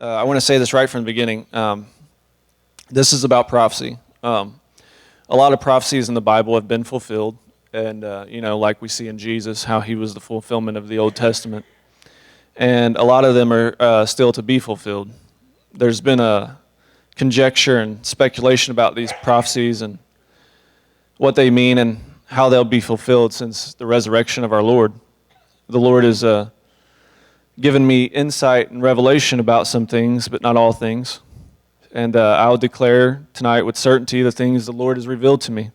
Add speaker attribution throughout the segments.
Speaker 1: I want to say this right from the beginning. This is about prophecy. A lot of prophecies in the Bible have been fulfilled, and like we see in Jesus, how he was the fulfillment of the Old Testament. And a lot of them are still to be fulfilled. There's been a conjecture and speculation about these prophecies and what they mean and how they'll be fulfilled since the resurrection of our Lord. The Lord has given me insight and revelation about some things, but not all things. And I'll declare tonight with certainty the things the Lord has revealed to me.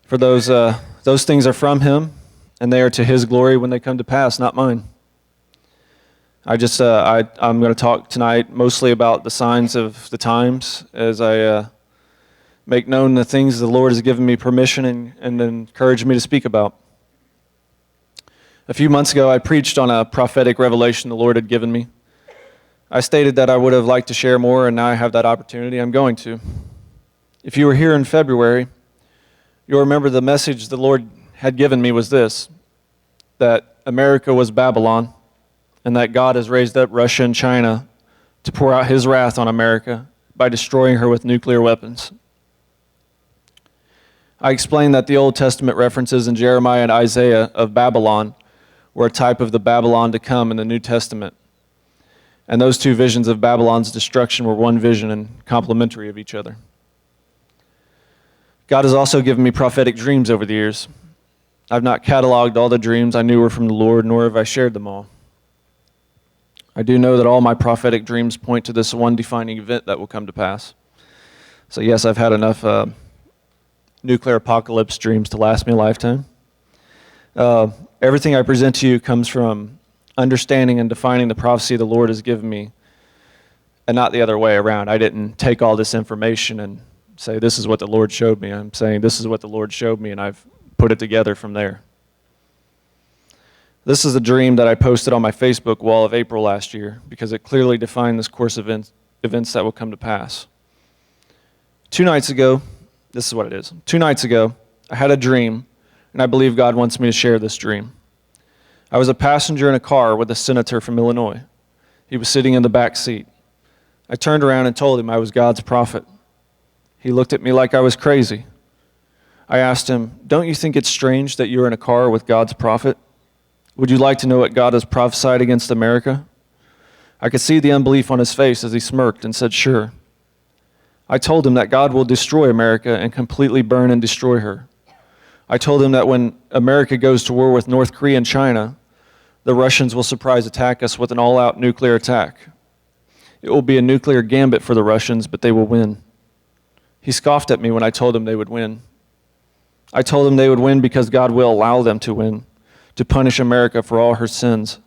Speaker 1: For those things are from him, and they are to his glory when they come to pass, not mine. I'm going to talk tonight mostly about the signs of the times as I make known the things the Lord has given me permission and encouraged me to speak about. A few months ago, I preached on a prophetic revelation the Lord had given me. I stated that I would have liked to share more, and now I have that opportunity. I'm going to. If you were here in February, you'll remember the message the Lord had given me was this, that America was Babylon, and that God has raised up Russia and China to pour out his wrath on America by destroying her with nuclear weapons. I explained that the Old Testament references in Jeremiah and Isaiah of Babylon were a type of the Babylon to come in the New Testament. And those two visions of Babylon's destruction were one vision and complementary of each other. God has also given me prophetic dreams over the years. I've not cataloged all the dreams I knew were from the Lord, nor have I shared them all. I do know that all my prophetic dreams point to this one defining event that will come to pass. So yes, I've had enough nuclear apocalypse dreams to last me a lifetime. Everything I present to you comes from understanding and defining the prophecy the Lord has given me, and not the other way around. I didn't take all this information and say, this is what the Lord showed me. I'm saying, this is what the Lord showed me, and I've put it together from there. This is a dream that I posted on my Facebook wall of April last year because it clearly defined this course of events that will come to pass. 2 nights ago, this is what it is. 2 nights ago, I had a dream, and I believe God wants me to share this dream. I was a passenger in a car with a senator from Illinois. He was sitting in the back seat. I turned around and told him I was God's prophet. He looked at me like I was crazy. I asked him, "Don't you think it's strange that you're in a car with God's prophet? Would you like to know what God has prophesied against America?" I could see the unbelief on his face as he smirked and said, "Sure." I told him that God will destroy America and completely burn and destroy her. I told him that when America goes to war with North Korea and China, the Russians will surprise attack us with an all-out nuclear attack. It will be a nuclear gambit for the Russians, but they will win. He scoffed at me when I told him they would win. I told him they would win because God will allow them to win, to punish America for all her sins.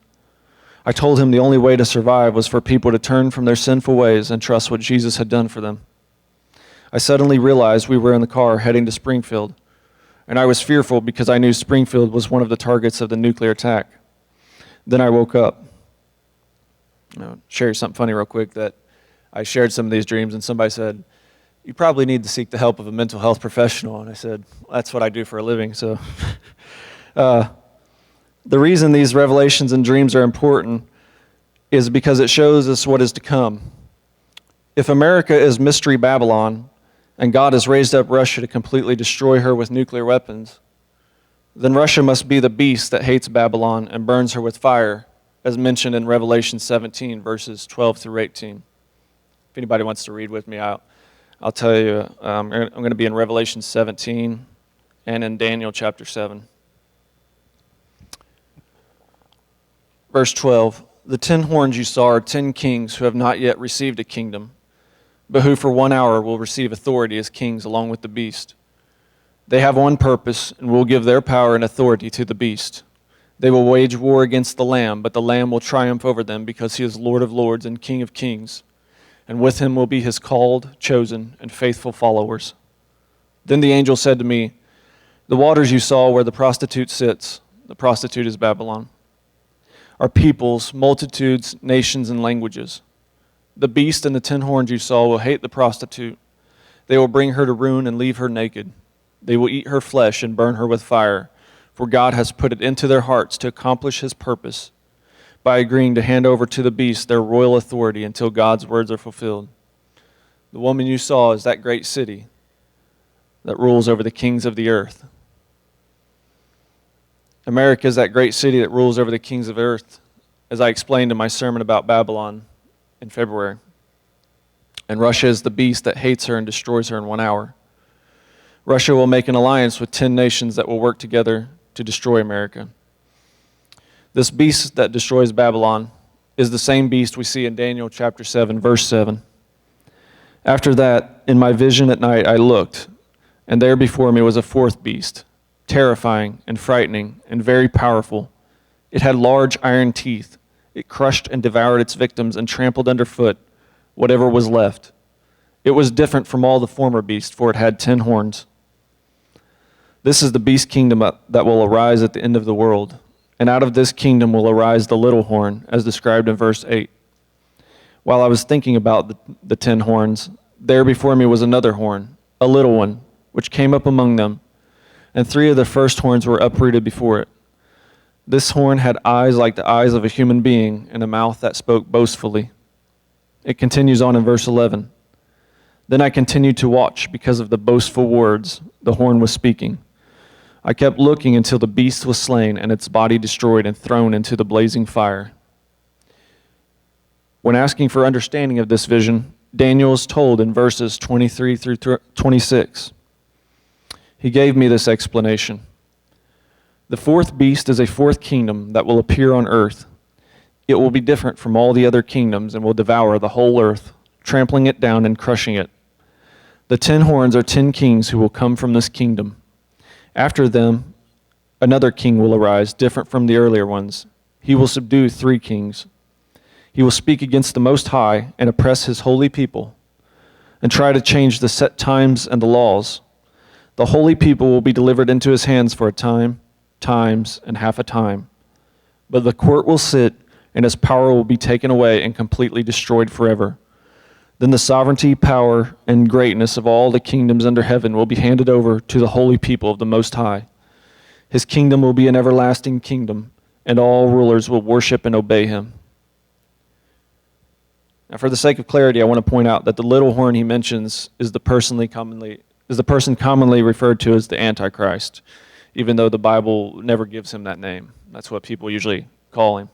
Speaker 1: I told him the only way to survive was for people to turn from their sinful ways and trust what Jesus had done for them. I suddenly realized we were in the car heading to Springfield, and I was fearful because I knew Springfield was one of the targets of the nuclear attack. Then I woke up. I'll share something funny real quick, that I shared some of these dreams, and somebody said, "You probably need to seek the help of a mental health professional." And I said, "That's what I do for a living." So the reason these revelations and dreams are important is because it shows us what is to come. If America is Mystery Babylon, and God has raised up Russia to completely destroy her with nuclear weapons, then Russia must be the beast that hates Babylon and burns her with fire, as mentioned in Revelation 17, verses 12 through 18. If anybody wants to read with me, I'll tell you, I'm going to be in Revelation 17 and in Daniel chapter 7. Verse 12, "The 10 horns you saw are 10 kings who have not yet received a kingdom, but who for 1 hour will receive authority as kings along with the beast. They have one purpose and will give their power and authority to the beast. They will wage war against the Lamb, but the Lamb will triumph over them because he is Lord of lords and King of kings. And with him will be his called, chosen, and faithful followers." Then the angel said to me, "The waters you saw where the prostitute sits," the prostitute is Babylon, "are peoples, multitudes, nations, and languages. The beast and the 10 horns you saw will hate the prostitute. They will bring her to ruin and leave her naked. They will eat her flesh and burn her with fire, for God has put it into their hearts to accomplish his purpose. by agreeing to hand over to the beast their royal authority until God's words are fulfilled. The woman you saw is that great city that rules over the kings of the earth. America is that great city that rules over the kings of earth, as I explained in my sermon about Babylon in February. And Russia is the beast that hates her and destroys her in 1 hour. Russia will make an alliance with 10 nations that will work together to destroy America. This beast that destroys Babylon is the same beast we see in Daniel chapter 7, verse 7. After that, in my vision at night, I looked, and there before me was a fourth beast, terrifying and frightening and very powerful. It had large iron teeth. It crushed and devoured its victims and trampled underfoot whatever was left. It was different from all the former beasts, for it had 10 horns. This is the beast kingdom that will arise at the end of the world. And out of this kingdom will arise the little horn, as described in verse 8. While I was thinking about the 10 horns, there before me was another horn, a little one, which came up among them, and 3 of the first horns were uprooted before it. This horn had eyes like the eyes of a human being, and a mouth that spoke boastfully. It continues on in verse 11. Then I continued to watch because of the boastful words the horn was speaking. I kept looking until the beast was slain and its body destroyed and thrown into the blazing fire. When asking for understanding of this vision, Daniel is told in verses 23 through 26. He gave me this explanation. The fourth beast is a fourth kingdom that will appear on earth. It will be different from all the other kingdoms and will devour the whole earth, trampling it down and crushing it. The 10 horns are 10 kings who will come from this kingdom. After them, another king will arise, different from the earlier ones. He will subdue 3 kings. He will speak against the Most High and oppress his holy people, and try to change the set times and the laws. The holy people will be delivered into his hands for a time, times, and half a time. But the court will sit, and his power will be taken away and completely destroyed forever. Then the sovereignty, power, and greatness of all the kingdoms under heaven will be handed over to the holy people of the Most High. His kingdom will be an everlasting kingdom, and all rulers will worship and obey him. Now, for the sake of clarity, I want to point out that the little horn he mentions is the person commonly referred to as the Antichrist, even though the Bible never gives him that name. That's what people usually call him.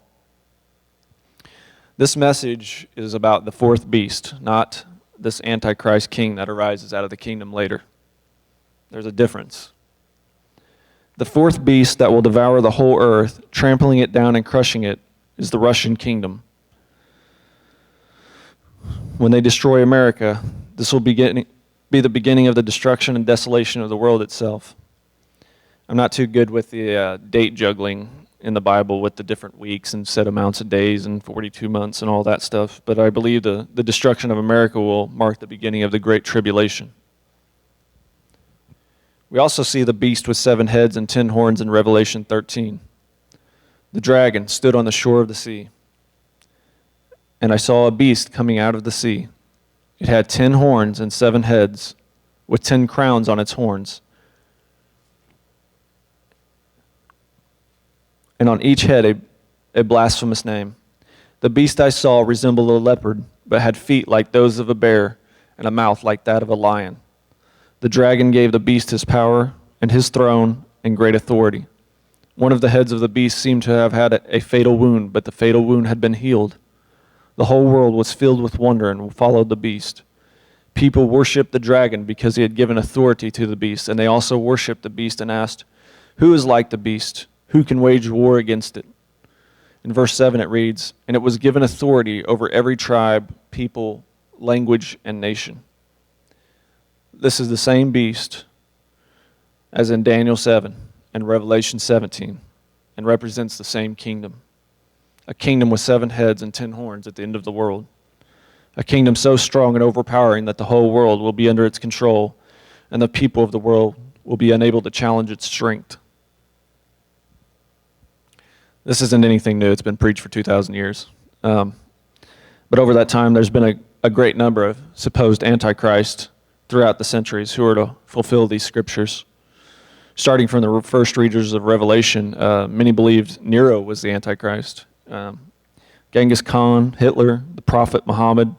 Speaker 1: This message is about the fourth beast, not this Antichrist king that arises out of the kingdom later. There's a difference. The fourth beast that will devour the whole earth, trampling it down and crushing it, is the Russian kingdom. When they destroy America, this will be the beginning of the destruction and desolation of the world itself. I'm not too good with the date juggling in the Bible with the different weeks and set amounts of days and 42 months and all that stuff, but I believe the destruction of America will mark the beginning of the Great Tribulation. We also see the beast with 7 heads and 10 horns in Revelation 13. The dragon stood on the shore of the sea, and I saw a beast coming out of the sea. It had 10 horns and 7 heads, with 10 crowns on its horns. And on each head a blasphemous name. The beast I saw resembled a leopard, but had feet like those of a bear, and a mouth like that of a lion. The dragon gave the beast his power, and his throne, and great authority. One of the heads of the beast seemed to have had a fatal wound, but the fatal wound had been healed. The whole world was filled with wonder and followed the beast. People worshipped the dragon because he had given authority to the beast, and they also worshipped the beast and asked, "Who is like the beast? Who can wage war against it?" In verse 7 it reads, "And it was given authority over every tribe, people, language, and nation." This is the same beast as in Daniel 7 and Revelation 17, and represents the same kingdom. A kingdom with 7 heads and 10 horns at the end of the world. A kingdom so strong and overpowering that the whole world will be under its control, and the people of the world will be unable to challenge its strength. This isn't anything new. It's been preached for 2,000 years. But over that time, there's been a great number of supposed antichrists throughout the centuries who are to fulfill these scriptures. Starting from the first readers of Revelation, many believed Nero was the Antichrist. Genghis Khan, Hitler, the Prophet Muhammad,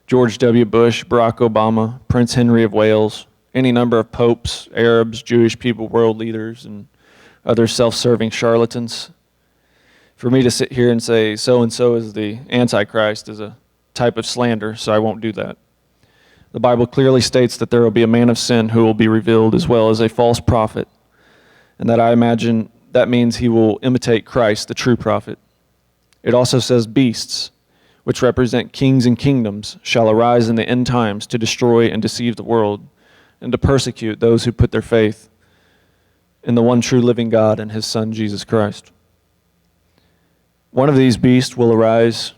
Speaker 1: George W. Bush, Barack Obama, Prince Henry of Wales, any number of popes, Arabs, Jewish people, world leaders, and other self-serving charlatans. For me to sit here and say so-and-so is the Antichrist is a type of slander, so I won't do that. The Bible clearly states that there will be a man of sin who will be revealed, as well as a false prophet, and that I imagine that means he will imitate Christ, the true prophet. It also says beasts, which represent kings and kingdoms, shall arise in the end times to destroy and deceive the world, and to persecute those who put their faith in the one true living God and his Son, Jesus Christ. One of these beasts will arise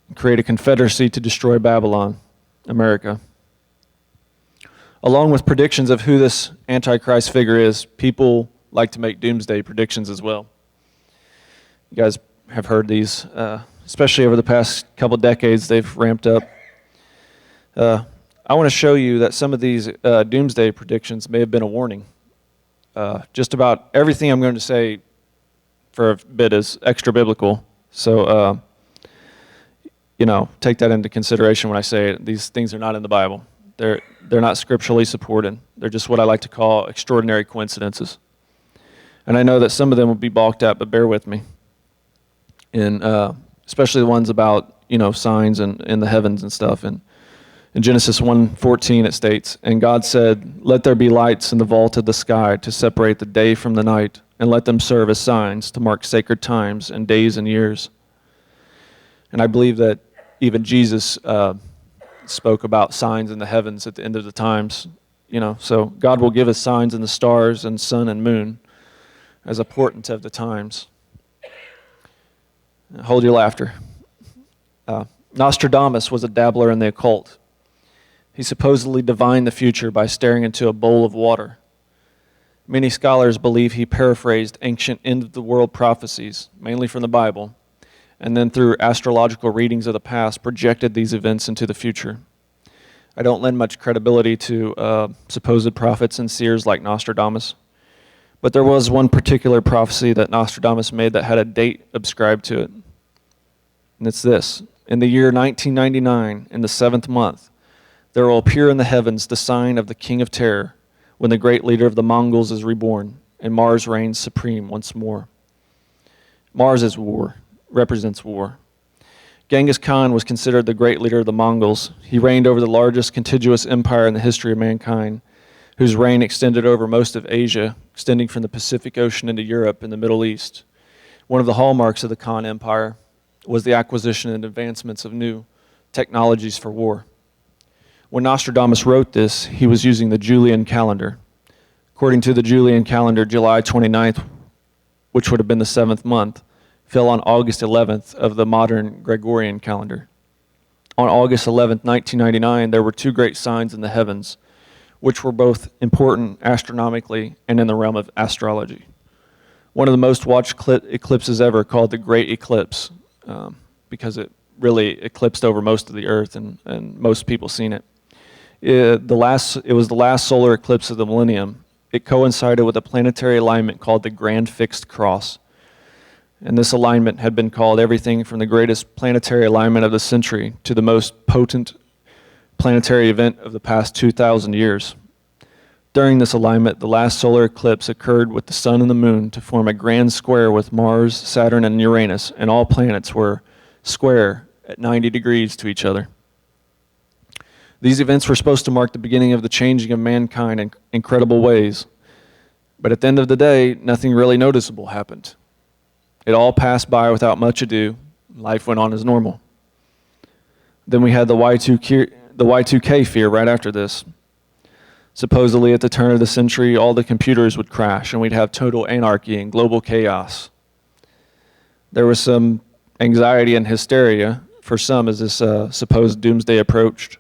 Speaker 1: and create a confederacy to destroy Babylon, America. Along with predictions of who this Antichrist figure is, people like to make doomsday predictions as well. You guys have heard these, especially over the past couple decades, they've ramped up. I want to show you that some of these doomsday predictions may have been a warning. Just about everything I'm going to say for a bit is extra biblical. So, take that into consideration when I say it. These things are not in the Bible. They're not scripturally supported. They're just what I like to call extraordinary coincidences. And I know that some of them will be balked at, but bear with me. Especially the ones about, signs in the heavens and stuff. And in Genesis 1:14 it states, "And God said, let there be lights in the vault of the sky to separate the day from the night, and let them serve as signs to mark sacred times and days and years." And I believe that even Jesus spoke about signs in the heavens at the end of the times. So God will give us signs in the stars and sun and moon as a portent of the times. Hold your laughter. Nostradamus was a dabbler in the occult. He supposedly divined the future by staring into a bowl of water. Many scholars believe he paraphrased ancient end-of-the-world prophecies, mainly from the Bible, and then through astrological readings of the past projected these events into the future. I don't lend much credibility to supposed prophets and seers like Nostradamus, but there was one particular prophecy that Nostradamus made that had a date ascribed to it. And it's this: in the year 1999, in the 7th month, there will appear in the heavens the sign of the King of Terror, when the great leader of the Mongols is reborn, and Mars reigns supreme once more. Mars is war, represents war. Genghis Khan was considered the great leader of the Mongols. He reigned over the largest contiguous empire in the history of mankind, whose reign extended over most of Asia, extending from the Pacific Ocean into Europe and the Middle East. One of the hallmarks of the Khan Empire was the acquisition and advancements of new technologies for war. When Nostradamus wrote this, he was using the Julian calendar. According to the Julian calendar, July 29th, which would have been the 7th month, fell on August 11th of the modern Gregorian calendar. On August 11th, 1999, there were two great signs in the heavens, which were both important astronomically and in the realm of astrology. One of the most watched eclipses ever, called the Great Eclipse, because it really eclipsed over most of the earth and most people seen it. It was the last solar eclipse of the Millennium. It coincided with a planetary alignment called the Grand Fixed Cross. And this alignment had been called everything from the greatest planetary alignment of the century to the most potent planetary event of the past 2,000 years. During this alignment, the last solar eclipse occurred with the sun and the moon to form a grand square with Mars, Saturn, and Uranus, and all planets were square at 90 degrees to each other. These events were supposed to mark the beginning of the changing of mankind in incredible ways. But at the end of the day, nothing really noticeable happened. It all passed by without much ado. Life went on as normal. Then we had the Y2K fear right after this. Supposedly at the turn of the century, all the computers would crash and we'd have total anarchy and global chaos. There was some anxiety and hysteria for some as this supposed doomsday approached.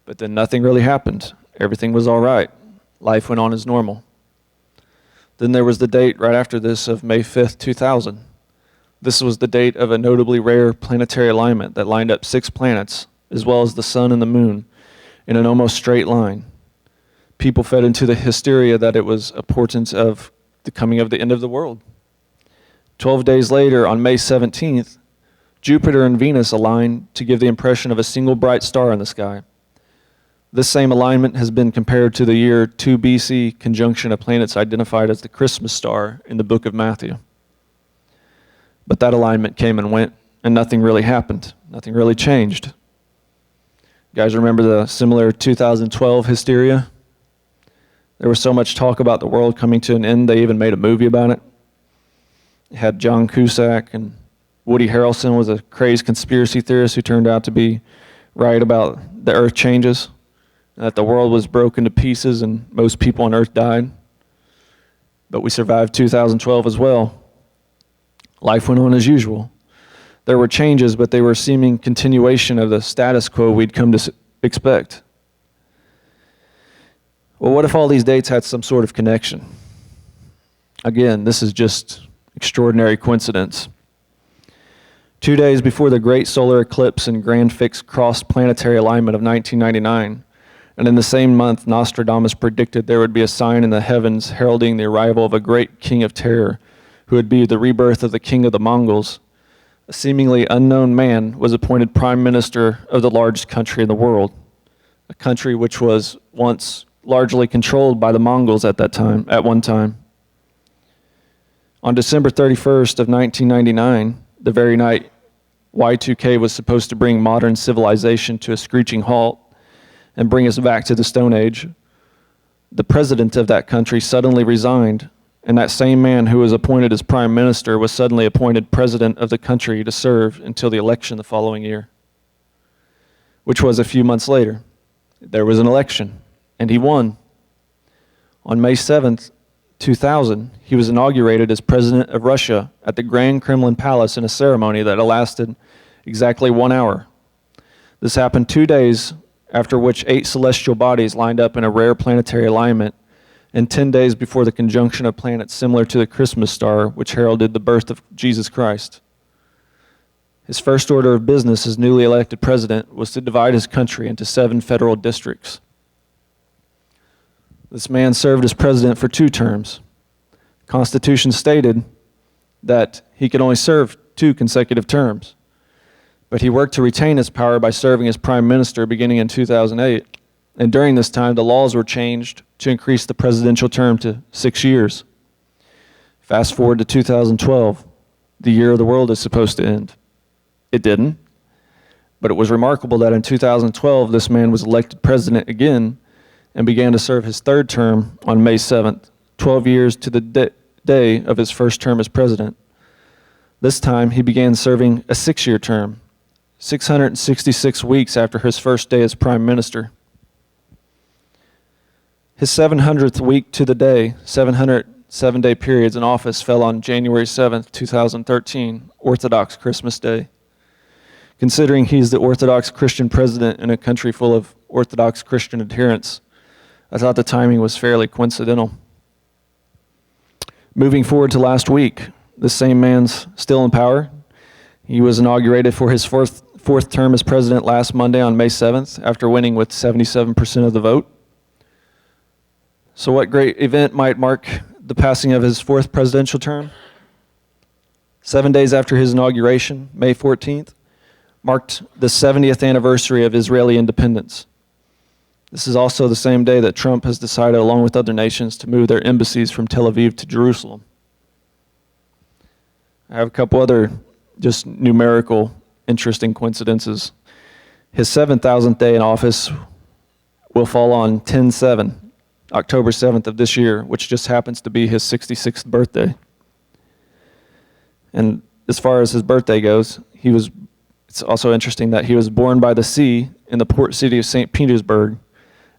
Speaker 1: But then nothing really happened. Everything was all right. Life went on as normal. Then there was the date right after this of May 5th, 2000. This was the date of a notably rare planetary alignment that lined up 6 planets, as well as the sun and the moon, in an almost straight line. People fed into the hysteria that it was a portent of the coming of the end of the world. 12 days later, on May 17th, Jupiter and Venus align to give the impression of a single bright star in the sky. This same alignment has been compared to the year 2 BC conjunction of planets identified as the Christmas star in the book of Matthew. But that alignment came and went, and nothing really happened. Nothing really changed. You guys remember the similar 2012 hysteria? There was so much talk about the world coming to an end, they even made a movie about it. It had John Cusack, and Woody Harrelson was a crazed conspiracy theorist who turned out to be right about the earth changes, and that the world was broken to pieces and most people on earth died. But we survived 2012 as well. Life went on as usual. There were changes, but they were a seeming continuation of the status quo we'd come to expect. Well, what if all these dates had some sort of connection? Again, this is just extraordinary coincidence. 2 days before the great solar eclipse and grand fixed cross-planetary alignment of 1999, and in the same month, Nostradamus predicted there would be a sign in the heavens heralding the arrival of a great king of terror, who would be the rebirth of the king of the Mongols. A seemingly unknown man was appointed prime minister of the largest country in the world, a country which was once largely controlled by the Mongols at one time. On December 31st of 1999, the very night Y2K was supposed to bring modern civilization to a screeching halt and bring us back to the Stone Age, the president of that country suddenly resigned, and that same man who was appointed as prime minister was suddenly appointed president of the country to serve until the election the following year, which was a few months later. There was an election, and he won. On May 7th, 2000, he was inaugurated as president of Russia at the Grand Kremlin Palace in a ceremony that lasted exactly 1 hour. This happened 2 days after which 8 celestial bodies lined up in a rare planetary alignment, and 10 days before the conjunction of planets similar to the Christmas star, which heralded the birth of Jesus Christ. His first order of business as newly elected president was to divide his country into 7 federal districts. This man served as president for 2 terms. The Constitution stated that he could only serve 2 consecutive terms, but he worked to retain his power by serving as prime minister beginning in 2008. And during this time, the laws were changed to increase the presidential term to 6 years. Fast forward to 2012, the year the world is supposed to end. It didn't, but it was remarkable that in 2012, this man was elected president again and began to serve his 3rd term on May 7th, 12 years to the day of his first term as president. This time, he began serving a 6-year term, 666 weeks after his first day as prime minister. His 700th week to the day, 707-day periods in office fell on January 7th, 2013, Orthodox Christmas Day. Considering he's the Orthodox Christian president in a country full of Orthodox Christian adherents, I thought the timing was fairly coincidental. Moving forward to last week, the same man's still in power. He was inaugurated for his fourth term as president last Monday on May 7th after winning with 77% of the vote. So what great event might mark the passing of his 4th presidential term? 7 days after his inauguration, May 14th, marked the 70th anniversary of Israeli independence. This is also the same day that Trump has decided, along with other nations, to move their embassies from Tel Aviv to Jerusalem. I have a couple other just numerical interesting coincidences. His 7,000th day in office will fall on 10/7, October 7th of this year, which just happens to be his 66th birthday. And as far as his birthday goes, it's also interesting that he was born by the sea in the port city of St. Petersburg,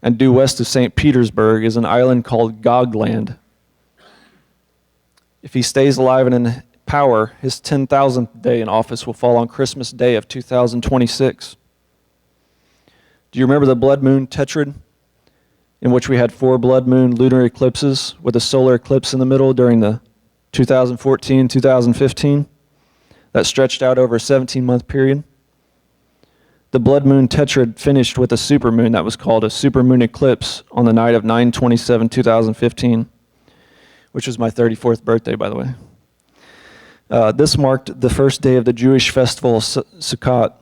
Speaker 1: and due west of St. Petersburg is an island called Gogland. If he stays alive and in power, his 10,000th day in office will fall on Christmas Day of 2026. Do you remember the blood moon tetrad, in which we had 4 blood moon lunar eclipses with a solar eclipse in the middle during the 2014-2015? That stretched out over a 17-month period. The blood moon tetrad finished with a supermoon that was called a supermoon eclipse on the night of 9/27/2015, which was my 34th birthday, by the way. This marked the first day of the Jewish festival of Sukkot,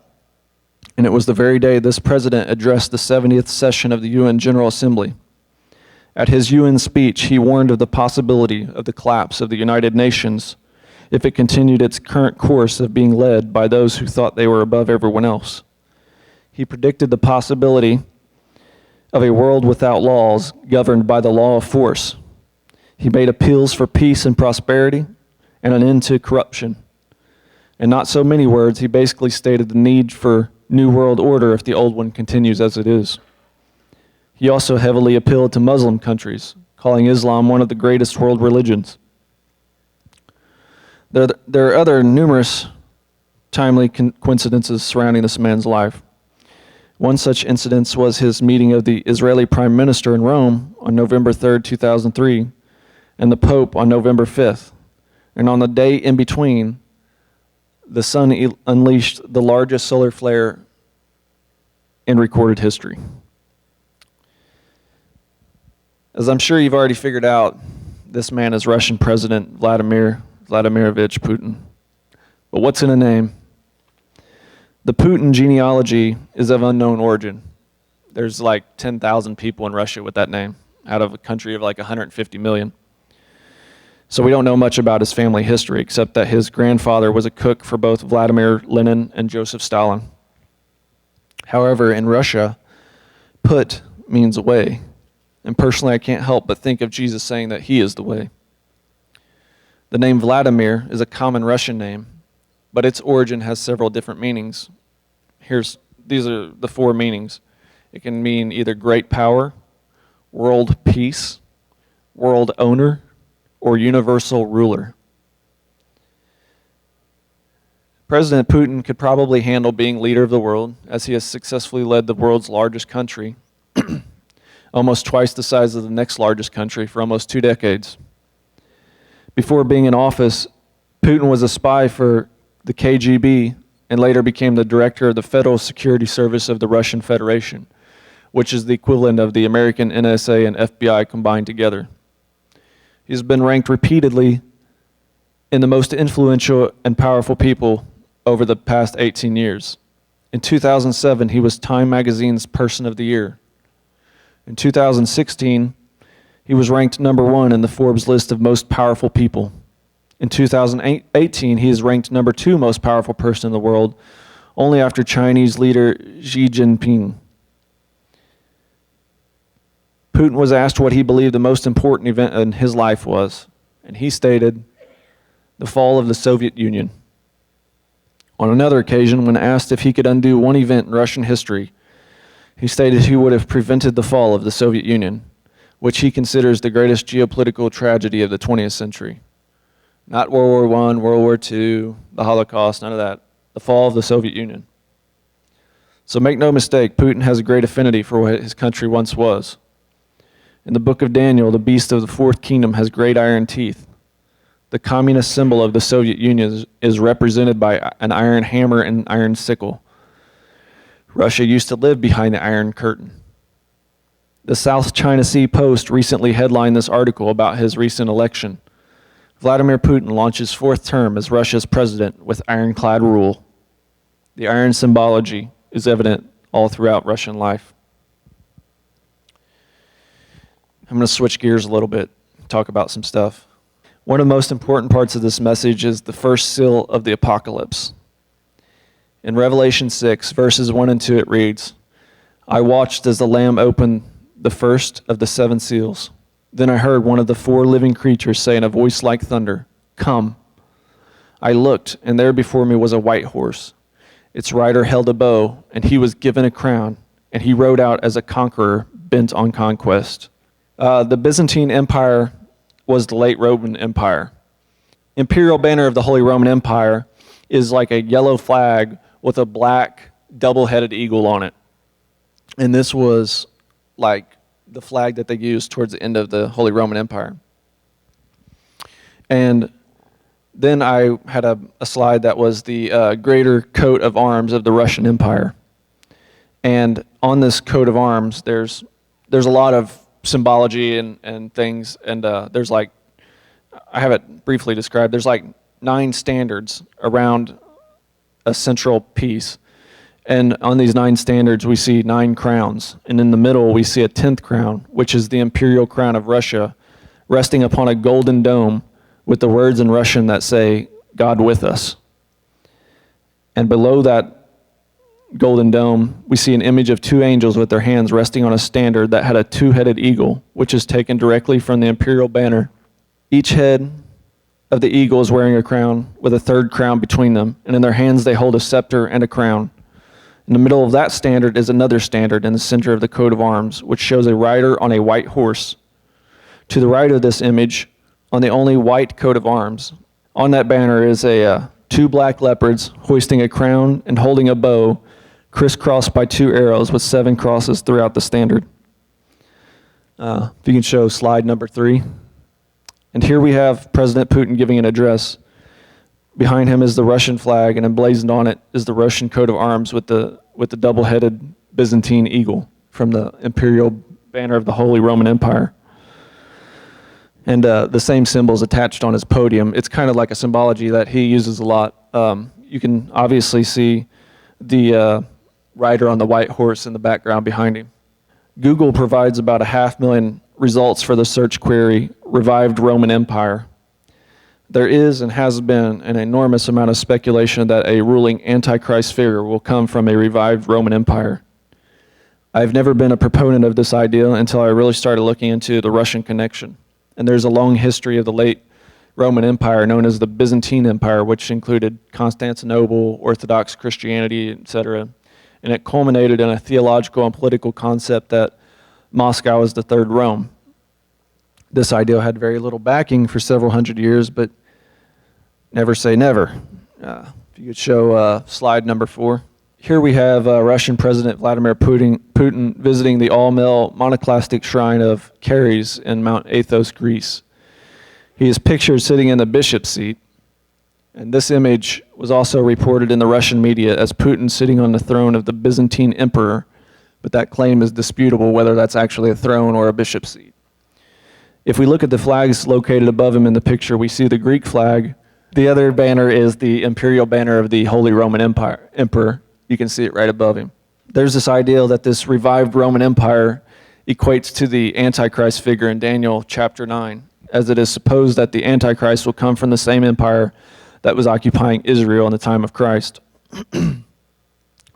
Speaker 1: and it was the very day this president addressed the 70th session of the UN General Assembly. At his UN speech, he warned of the possibility of the collapse of the United Nations if it continued its current course of being led by those who thought they were above everyone else. He predicted the possibility of a world without laws governed by the law of force. He made appeals for peace and prosperity and an end to corruption. In not so many words, he basically stated the need for new world order if the old one continues as it is. He also heavily appealed to Muslim countries, calling Islam one of the greatest world religions. There are other numerous timely coincidences surrounding this man's life. One such incident was his meeting of the Israeli Prime Minister in Rome on November 3rd, 2003, and the Pope on November 5th. And on the day in between, the sun unleashed the largest solar flare in recorded history. As I'm sure you've already figured out, this man is Russian President Vladimirovich Putin. But what's in a name? The Putin genealogy is of unknown origin. There's like 10,000 people in Russia with that name, out of a country of like 150 million. So we don't know much about his family history, except that his grandfather was a cook for both Vladimir Lenin and Joseph Stalin. However, in Russia, put means way. And personally, I can't help but think of Jesus saying that he is the way. The name Vladimir is a common Russian name, but its origin has several different meanings. These are the four meanings. It can mean either great power, world peace, world owner, or universal ruler. President Putin could probably handle being leader of the world, as he has successfully led the world's largest country, almost twice the size of the next largest country, for almost 2 decades. Before being in office, Putin was a spy for the KGB and later became the director of the Federal Security Service of the Russian Federation, which is the equivalent of the American NSA and FBI combined together. He's been ranked repeatedly in the most influential and powerful people over the past 18 years. In 2007, he was Time Magazine's Person of the Year. In 2016, he was ranked number 1 in the Forbes list of most powerful people. In 2018, he is ranked number 2 most powerful person in the world, only after Chinese leader Xi Jinping. Putin was asked what he believed the most important event in his life was, and he stated, the fall of the Soviet Union. On another occasion, when asked if he could undo one event in Russian history, he stated he would have prevented the fall of the Soviet Union, which he considers the greatest geopolitical tragedy of the 20th century. Not World War I, World War II, the Holocaust, none of that. The fall of the Soviet Union. So make no mistake, Putin has a great affinity for what his country once was. In the book of Daniel, the beast of the fourth kingdom has great iron teeth. The communist symbol of the Soviet Union is represented by an iron hammer and iron sickle. Russia used to live behind the Iron Curtain. The South China Sea Post recently headlined this article about his recent election. Vladimir Putin launches 4th term as Russia's president with ironclad rule. The iron symbology is evident all throughout Russian life. I'm going to switch gears a little bit, talk about some stuff. One of the most important parts of this message is the first seal of the apocalypse. In Revelation 6, verses 1 and 2, it reads, I watched as the Lamb opened the first of the 7 seals. Then I heard one of the 4 living creatures say in a voice like thunder, Come. I looked, and there before me was a white horse. Its rider held a bow, and he was given a crown, and he rode out as a conqueror bent on conquest. The Byzantine Empire was the late Roman Empire. Imperial banner of the Holy Roman Empire is like a yellow flag with a black double-headed eagle on it. And this was like the flag that they used towards the end of the Holy Roman Empire. And then I had a slide that was the greater coat of arms of the Russian Empire. And on this coat of arms, there's a lot of symbology and things, and there's like, I have it briefly described, there's like 9 standards around a central piece. And on these 9 standards, we see 9 crowns. And in the middle, we see a 10th crown, which is the imperial crown of Russia, resting upon a golden dome with the words in Russian that say, "God with us." And below that golden dome, we see an image of 2 angels with their hands resting on a standard that had a 2-headed eagle, which is taken directly from the imperial banner. Each head of the eagle is wearing a crown with a 3rd crown between them, and in their hands they hold a scepter and a crown. In the middle of that standard is another standard in the center of the coat of arms, which shows a rider on a white horse. To the right of this image, on the only white coat of arms, on that banner is 2 black leopards hoisting a crown and holding a bow, crisscrossed by 2 arrows with 7 crosses throughout the standard. If you can show slide number 3. And here we have President Putin giving an address. Behind him is the Russian flag, and emblazoned on it is the Russian coat of arms with the double-headed Byzantine eagle from the imperial banner of the Holy Roman Empire. And the same symbols attached on his podium. It's kind of like a symbology that he uses a lot. You can obviously see the rider on the white horse in the background behind him. Google provides about 500,000 results for the search query, "Revived Roman Empire." There is and has been an enormous amount of speculation that a ruling Antichrist figure will come from a revived Roman Empire. I've never been a proponent of this idea until I really started looking into the Russian connection. And there's a long history of the late Roman Empire known as the Byzantine Empire, which included Constantinople, Orthodox Christianity, etc. And it culminated in a theological and political concept that Moscow is the 3rd Rome. This idea had very little backing for several hundred years, but never say never. If you could show slide number 4. Here we have Russian President Vladimir Putin visiting the all-male monoclastic shrine of Ceres in Mount Athos, Greece. He is pictured sitting in the bishop's seat, and this image was also reported in the Russian media as Putin sitting on the throne of the Byzantine emperor, but that claim is disputable whether that's actually a throne or a bishop's seat. If we look at the flags located above him in the picture, we see the Greek flag. The other banner is the imperial banner of the Holy Roman Emperor. You can see it right above him. There's this idea that this revived Roman Empire equates to the Antichrist figure in Daniel chapter 9, as it is supposed that the Antichrist will come from the same empire that was occupying Israel in the time of Christ.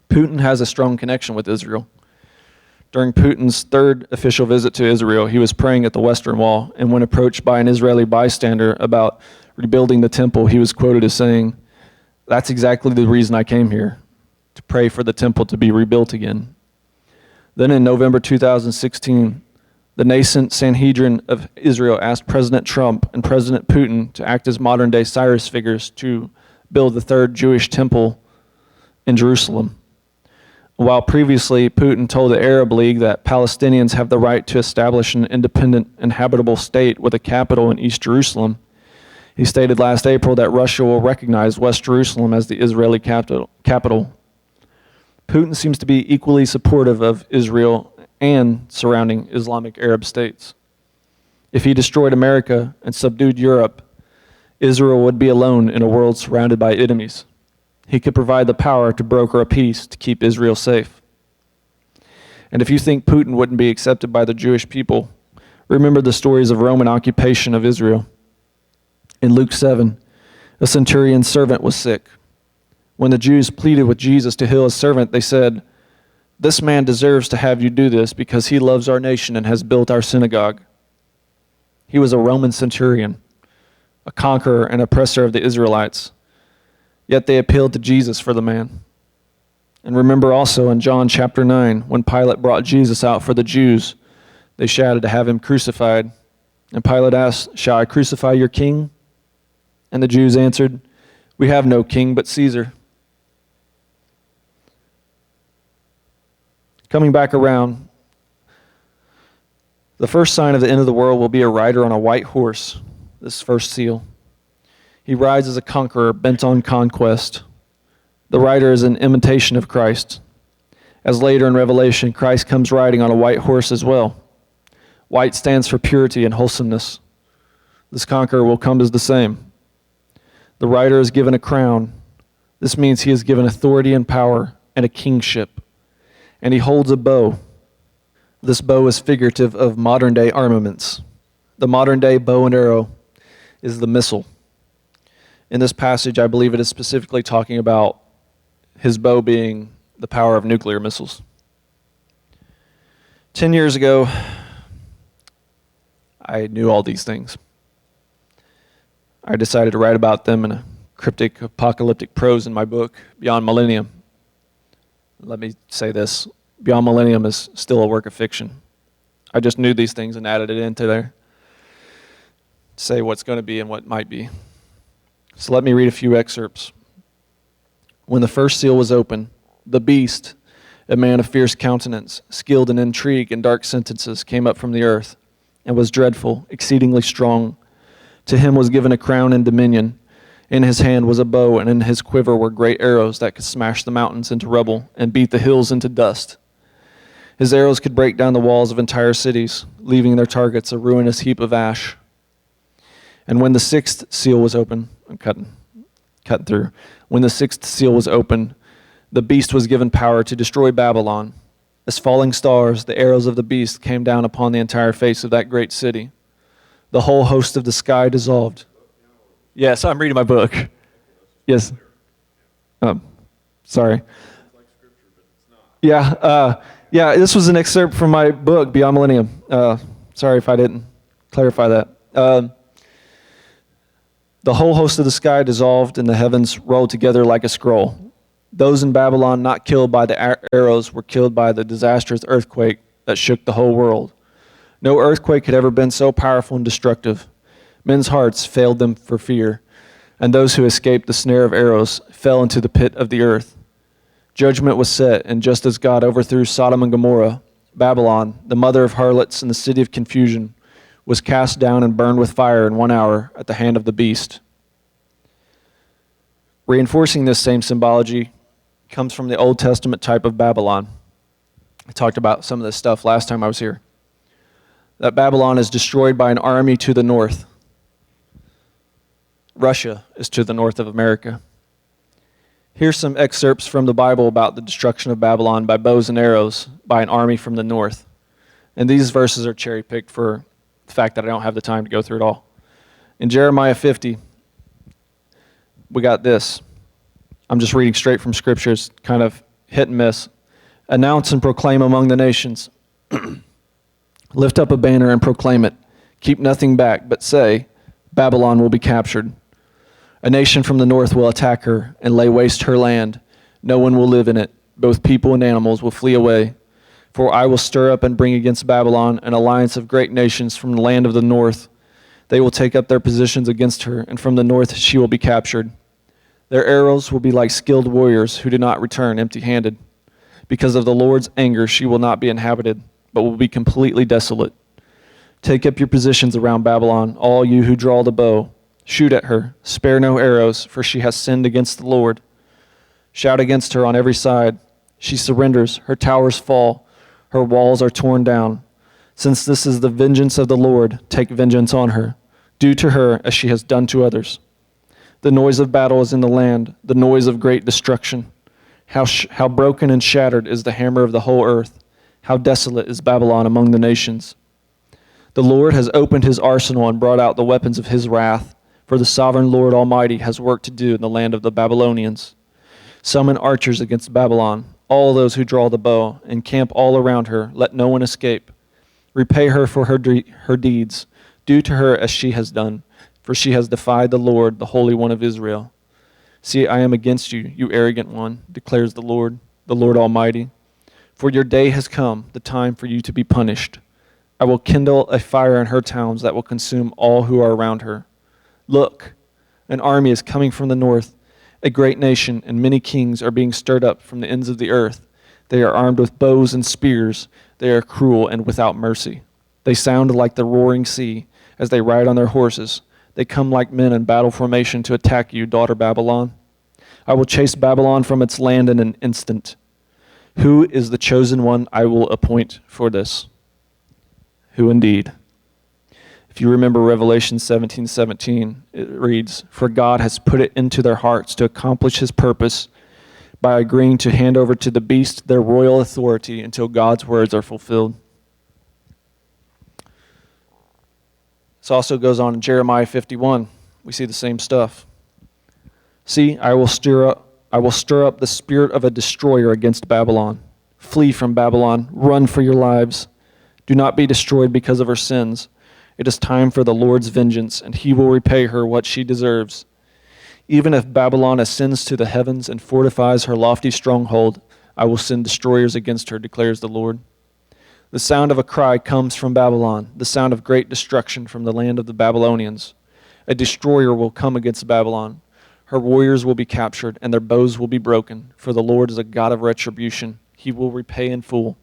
Speaker 1: Putin has a strong connection with Israel. During Putin's 3rd official visit to Israel, he was praying at the Western Wall, and when approached by an Israeli bystander about rebuilding the temple, he was quoted as saying, "That's exactly the reason I came here, to pray for the temple to be rebuilt again." Then in November 2016, the nascent Sanhedrin of Israel asked President Trump and President Putin to act as modern-day Cyrus figures to build the 3rd Jewish temple in Jerusalem. While previously Putin told the Arab League that Palestinians have the right to establish an independent and habitable state with a capital in East Jerusalem, he stated last April that Russia will recognize West Jerusalem as the Israeli capital. Putin seems to be equally supportive of Israel and surrounding Islamic Arab states. If he destroyed America and subdued Europe, Israel would be alone in a world surrounded by enemies. He could provide the power to broker a peace to keep Israel safe. And if you think Putin wouldn't be accepted by the Jewish people, remember the stories of Roman occupation of Israel. In Luke 7, a centurion's servant was sick. When the Jews pleaded with Jesus to heal his servant, they said, "This man deserves to have you do this because he loves our nation and has built our synagogue." He was a Roman centurion, a conqueror and oppressor of the Israelites. Yet they appealed to Jesus for the man. And remember also in John chapter 9, when Pilate brought Jesus out for the Jews, they shouted to have him crucified. And Pilate asked, "Shall I crucify your king?" And the Jews answered, "We have no king but Caesar." Coming back around, the first sign of the end of the world will be a rider on a white horse, this first seal. He rides as a conqueror bent on conquest. The rider is an imitation of Christ. As later in Revelation, Christ comes riding on a white horse as well. White stands for purity and wholesomeness. This conqueror will come as the same. The rider is given a crown. This means he is given authority and power and a kingship. And he holds a bow. This bow is figurative of modern-day armaments. The modern-day bow and arrow is the missile. In this passage, I believe it is specifically talking about his bow being the power of nuclear missiles. 10 years ago, I knew all these things. I decided to write about them in a cryptic apocalyptic prose in my book, Beyond Millennium. Let me say this, Beyond Millennium is still a work of fiction. I just knew these things and added it into there to say what's going to be and what might be. So let me read a few excerpts. When the first seal was opened, the beast, a man of fierce countenance, skilled in intrigue and dark sentences, came up from the earth, and was dreadful, exceedingly strong. To him was given a crown and dominion. In his hand was a bow, and in his quiver were great arrows that could smash the mountains into rubble and beat the hills into dust. His arrows could break down the walls of entire cities, leaving their targets a ruinous heap of ash. And when the sixth seal was opened, I'm cutting through. When the sixth seal was opened, the beast was given power to destroy Babylon. As falling stars, the arrows of the beast came down upon the entire face of that great city. The whole host of the sky dissolved. Yes, I'm reading my book. Yes. Sorry. Yeah, this was an excerpt from my book, Beyond Millennium. Sorry if I didn't clarify that. The whole host of the sky dissolved, and the heavens rolled together like a scroll. Those in Babylon not killed by the arrows were killed by the disastrous earthquake that shook the whole world. No earthquake had ever been so powerful and destructive. Men's hearts failed them for fear, and those who escaped the snare of arrows fell into the pit of the earth. Judgment was set, and just as God overthrew Sodom and Gomorrah, Babylon, the mother of harlots and the city of confusion, was cast down and burned with fire in 1 hour at the hand of the beast. Reinforcing this same symbology comes from the Old Testament type of Babylon. I talked about some of this stuff last time I was here. That Babylon is destroyed by an army to the north. Russia is to the north of America. Here's some excerpts from the Bible about the destruction of Babylon by bows and arrows by an army from the north. And these verses are cherry-picked for the fact that I don't have the time to go through it all. In Jeremiah 50, we got this. I'm just reading straight from scriptures, kind of hit and miss. Announce and proclaim among the nations. Lift up a banner and proclaim it. Keep nothing back, but say, Babylon will be captured. A nation from the north will attack her and lay waste her land. No one will live in it. Both people and animals will flee away. For I will stir up and bring against Babylon an alliance of great nations from the land of the north. They will take up their positions against her, and from the north she will be captured. Their arrows will be like skilled warriors who do not return empty-handed. Because of the Lord's anger, she will not be inhabited, but will be completely desolate. Take up your positions around Babylon, all you who draw the bow. Shoot at her, spare no arrows, for she has sinned against the Lord. Shout against her on every side. She surrenders, her towers fall, her walls are torn down. Since this is the vengeance of the Lord, take vengeance on her. Do to her as she has done to others. The noise of battle is in the land, the noise of great destruction. How broken and shattered is the hammer of the whole earth. How desolate is Babylon among the nations. The Lord has opened his arsenal and brought out the weapons of his wrath, for the sovereign Lord Almighty has work to do in the land of the Babylonians. Summon archers against Babylon, all those who draw the bow, and camp all around her. Let no one escape. Repay her for her deeds. Do to her as she has done, for she has defied the Lord, the Holy One of Israel. See, I am against you, you arrogant one, declares the Lord Almighty. For your day has come, the time for you to be punished. I will kindle a fire in her towns that will consume all who are around her. Look, an army is coming from the north. A great nation and many kings are being stirred up from the ends of the earth. They are armed with bows and spears. They are cruel and without mercy. They sound like the roaring sea as they ride on their horses. They come like men in battle formation to attack you, daughter Babylon. I will chase Babylon from its land in an instant. Who is the chosen one I will appoint for this? Who indeed? If you remember Revelation 17:17, it reads, "For God has put it into their hearts to accomplish his purpose by agreeing to hand over to the beast their royal authority until God's words are fulfilled." This also goes on in Jeremiah 51. We see the same stuff. "See, I will stir up the spirit of a destroyer against Babylon. Flee from Babylon, run for your lives. Do not be destroyed because of her sins. It is time for the Lord's vengeance, and he will repay her what she deserves. Even if Babylon ascends to the heavens and fortifies her lofty stronghold, I will send destroyers against her, declares the Lord. The sound of a cry comes from Babylon, the sound of great destruction from the land of the Babylonians. A destroyer will come against Babylon. Her warriors will be captured, and their bows will be broken, for the Lord is a God of retribution. He will repay in full."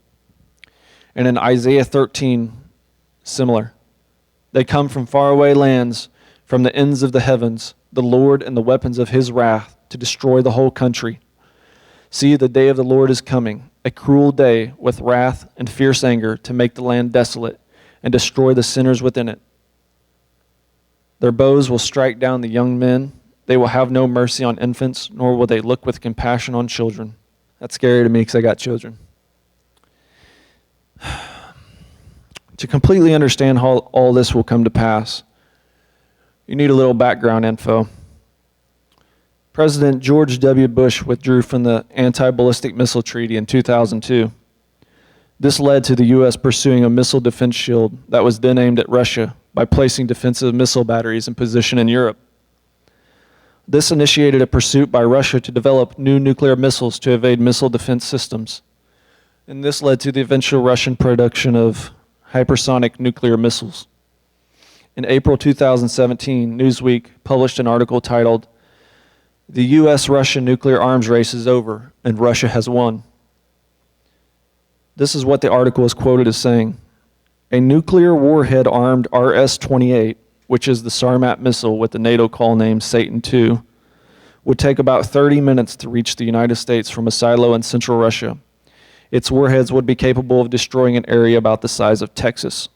Speaker 1: And in Isaiah 13, similar. "They come from faraway lands, from the ends of the heavens, the Lord and the weapons of his wrath, to destroy the whole country. See, the day of the Lord is coming, a cruel day with wrath and fierce anger to make the land desolate and destroy the sinners within it. Their bows will strike down the young men. They will have no mercy on infants, nor will they look with compassion on children." That's scary to me because I got children. To completely understand how all this will come to pass, you need a little background info. President George W. Bush withdrew from the Anti-Ballistic Missile Treaty in 2002. This led to the U.S. pursuing a missile defense shield that was then aimed at Russia by placing defensive missile batteries in position in Europe. This initiated a pursuit by Russia to develop new nuclear missiles to evade missile defense systems. And this led to the eventual Russian production of hypersonic nuclear missiles. In April 2017, Newsweek published an article titled, "The U.S.-Russia nuclear arms race is over, and Russia has won." This is what the article is quoted as saying: "A nuclear warhead-armed RS-28, which is the Sarmat missile with the NATO call name Satan II, would take about 30 minutes to reach the United States from a silo in central Russia. Its warheads would be capable of destroying an area about the size of Texas.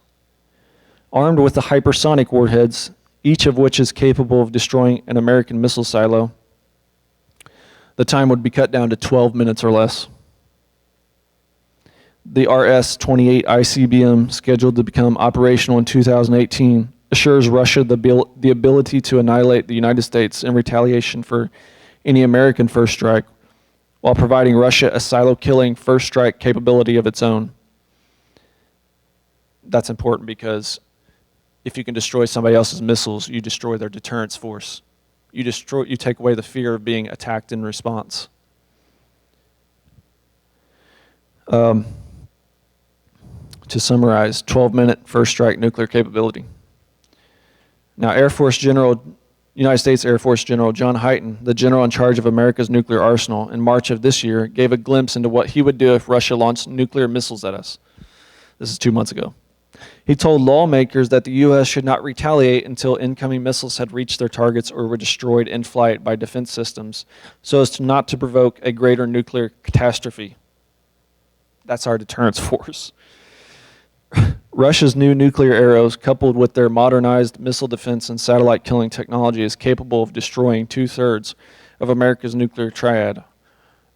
Speaker 1: Armed with the hypersonic warheads, each of which is capable of destroying an American missile silo, the time would be cut down to 12 minutes or less. The RS-28 ICBM, scheduled to become operational in 2018, assures Russia the ability to annihilate the United States in retaliation for any American first strike, while providing Russia a silo-killing first strike capability of its own." That's important because if you can destroy somebody else's missiles, you destroy their deterrence force. You take away the fear of being attacked in response. To summarize, 12-minute first strike nuclear capability. Now, United States Air Force General John Hyten, the general in charge of America's nuclear arsenal, in March of this year, gave a glimpse into what he would do if Russia launched nuclear missiles at us. This is 2 months ago. He told lawmakers that the U.S. should not retaliate until incoming missiles had reached their targets or were destroyed in flight by defense systems, so as not to provoke a greater nuclear catastrophe. That's our deterrence force. Russia's new nuclear arrows, coupled with their modernized missile defense and satellite killing technology, is capable of destroying 2/3 of America's nuclear triad,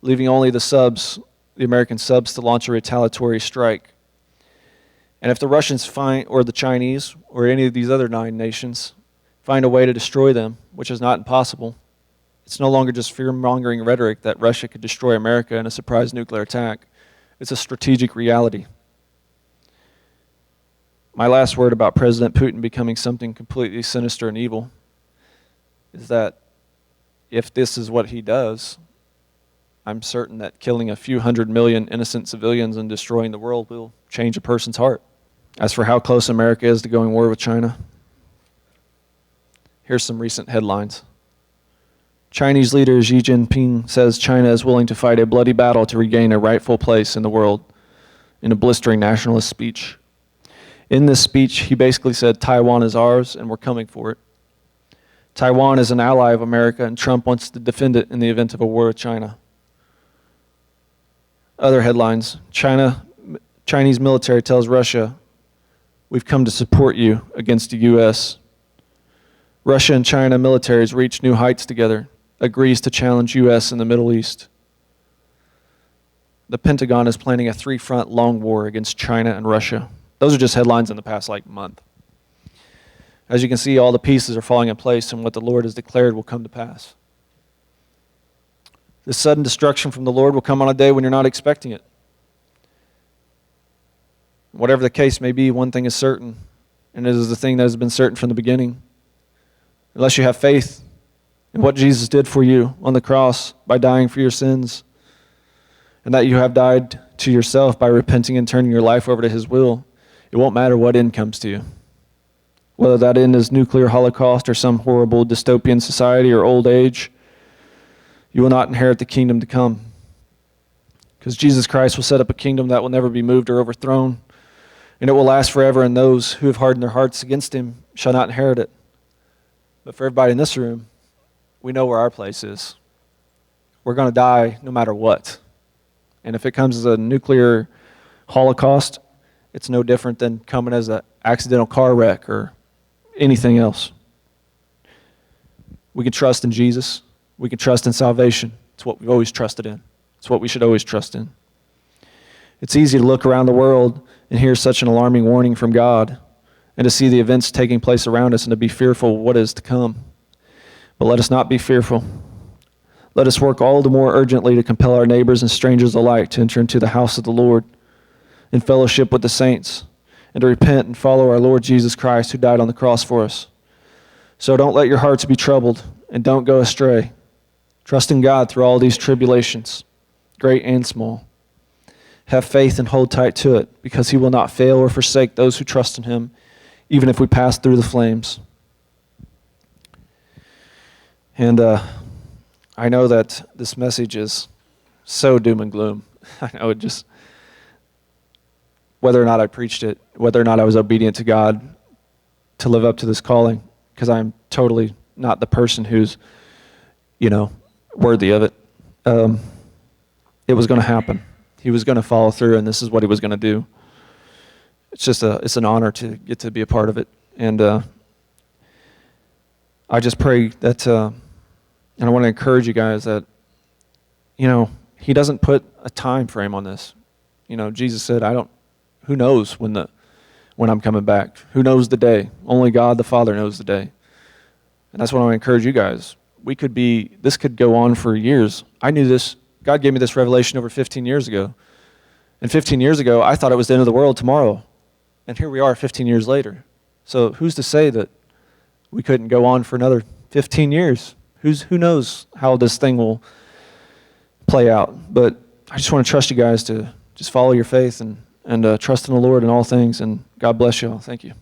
Speaker 1: leaving only the American subs to launch a retaliatory strike. And if the Russians or the Chinese, or any of these other 9 nations, find a way to destroy them, which is not impossible, it's no longer just fear-mongering rhetoric that Russia could destroy America in a surprise nuclear attack. It's a strategic reality. My last word about President Putin becoming something completely sinister and evil is that if this is what he does, I'm certain that killing a few 100 million innocent civilians and destroying the world will change a person's heart. As for how close America is to going war with China, here's some recent headlines. Chinese leader Xi Jinping says China is willing to fight a bloody battle to regain a rightful place in the world in a blistering nationalist speech. In this speech, he basically said, Taiwan is ours and we're coming for it. Taiwan is an ally of America and Trump wants to defend it in the event of a war with China. Other headlines, Chinese military tells Russia We've come to support you against the U.S. Russia and China militaries reach new heights together, agrees to challenge U.S. in the Middle East. The Pentagon is planning a three-front long war against China and Russia. Those are just headlines in the past month. As you can see, all the pieces are falling in place, and what the Lord has declared will come to pass. This sudden destruction from the Lord will come on a day when you're not expecting it. Whatever the case may be, one thing is certain, and it is the thing that has been certain from the beginning. Unless you have faith in what Jesus did for you on the cross by dying for your sins, and that you have died to yourself by repenting and turning your life over to His will, it won't matter what end comes to you. Whether that end is nuclear holocaust or some horrible dystopian society or old age, you will not inherit the kingdom to come. Because Jesus Christ will set up a kingdom that will never be moved or overthrown, and it will last forever, and those who have hardened their hearts against Him shall not inherit it. But for everybody in this room, we know where our place is. We're going to die no matter what. And if it comes as a nuclear holocaust, it's no different than coming as an accidental car wreck or anything else. We can trust in Jesus. We can trust in salvation. It's what we've always trusted in. It's what we should always trust in. It's easy to look around the world and hear such an alarming warning from God, and to see the events taking place around us and to be fearful of what is to come. But let us not be fearful. Let us work all the more urgently to compel our neighbors and strangers alike to enter into the house of the Lord in fellowship with the saints, and to repent and follow our Lord Jesus Christ, who died on the cross for us. So don't let your hearts be troubled, and don't go astray. Trust in God through all these tribulations, great and small. Have faith and hold tight to it, because He will not fail or forsake those who trust in Him, even if we pass through the flames. And I know that this message is so doom and gloom. I know it just, whether or not I preached it, whether or not I was obedient to God to live up to this calling, because I'm totally not the person who's, worthy of it. It was going to happen. He was going to follow through, and this is what He was going to do. It's an honor to get to be a part of it. And I just pray that, and I want to encourage you guys that, He doesn't put a time frame on this. Jesus said, who knows when I'm coming back? Who knows the day? Only God the Father knows the day. And that's what I want to encourage you guys. This could go on for years. I knew this. God gave me this revelation over 15 years ago. And 15 years ago, I thought it was the end of the world tomorrow. And here we are 15 years later. So who's to say that we couldn't go on for another 15 years? Who knows how this thing will play out? But I just want to trust you guys to just follow your faith and trust in the Lord in all things. And God bless you all. Thank you.